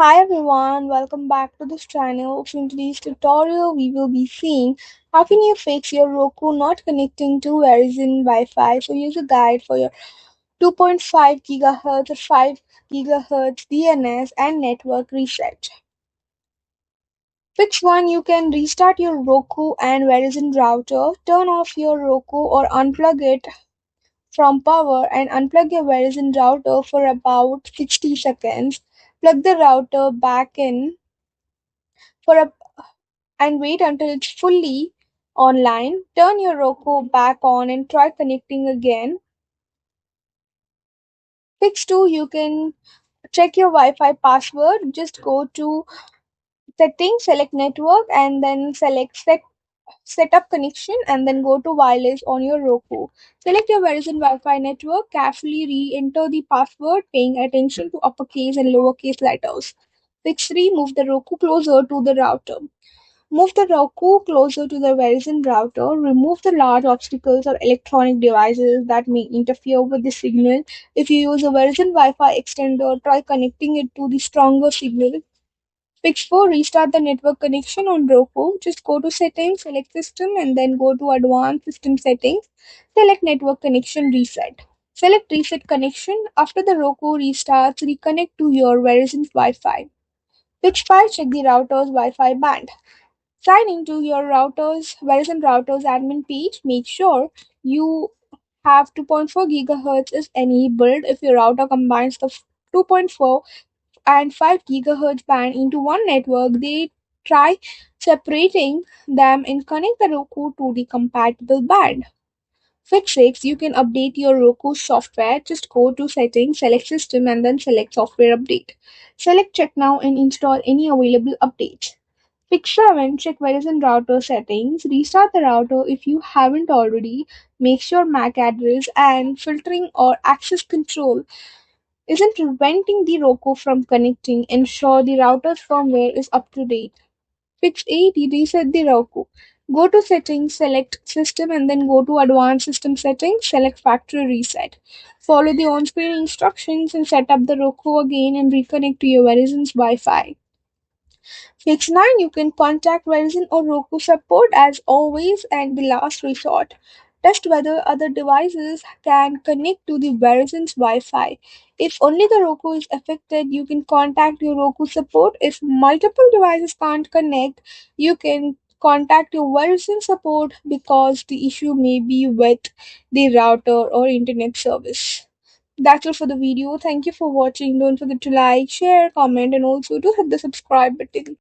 Hi everyone, welcome back to this channel. So in today's tutorial, we will be seeing how can you fix your Roku not connecting to Verizon Wi-Fi. So here's a guide for your 2.5 gigahertz or 5 gigahertz DNS and network reset. Fix 1, you can restart your Roku and Verizon router. Turn off your Roku or unplug it from power and unplug your Verizon router for about 60 seconds. Plug the router back in for a and wait until it's fully online. Turn your Roku back on and try connecting again. Fix 2, you can check your Wi-Fi password. Just go to settings, select network and then select set up connection and then go to wireless on your Roku. Select your Verizon Wi-Fi network. Carefully re-enter the password, paying attention to uppercase and lowercase letters. Fix 3, move the Roku closer to the router. Move the Roku closer to the Verizon router. Remove the large obstacles or electronic devices that may interfere with the signal. If you use a Verizon Wi-Fi extender, try connecting it to the stronger signal. Fix 4, restart the network connection on Roku. Just go to settings, select system and then go to advanced system settings. Select network connection reset. Select reset connection. After the Roku restarts, reconnect to your Verizon Wi-Fi. Fix 5, check the router's Wi-Fi band. Sign into your Verizon router's admin page. Make sure you have 2.4 gigahertz is enabled. If your router combines the 2.4 and 5 gigahertz band into one network, they try separating them and connect the Roku to the compatible band. Fix 6, you can update your Roku software. Just go to settings, select system and then select software update. Select check now and install any available updates. Fix 7, check Verizon router settings. Restart the router if you haven't already. Make sure MAC address and filtering or access control isn't preventing the Roku from connecting. Ensure the router's firmware is up to date. Fix 8, reset the Roku. Go to settings, select system and then go to advanced system settings, select factory reset. Follow the on-screen instructions and set up the Roku again and reconnect to your Verizon's Wi-Fi. Fix 9, you can contact Verizon or Roku support as always and the last resort. Test whether other devices can connect to the Verizon's Wi-Fi. If only the Roku is affected, you can contact your Roku support. If multiple devices can't connect, you can contact your Verizon support because the issue may be with the router or internet service. That's all for the video. Thank you for watching. Don't forget to like, share, comment, and also to hit the subscribe button.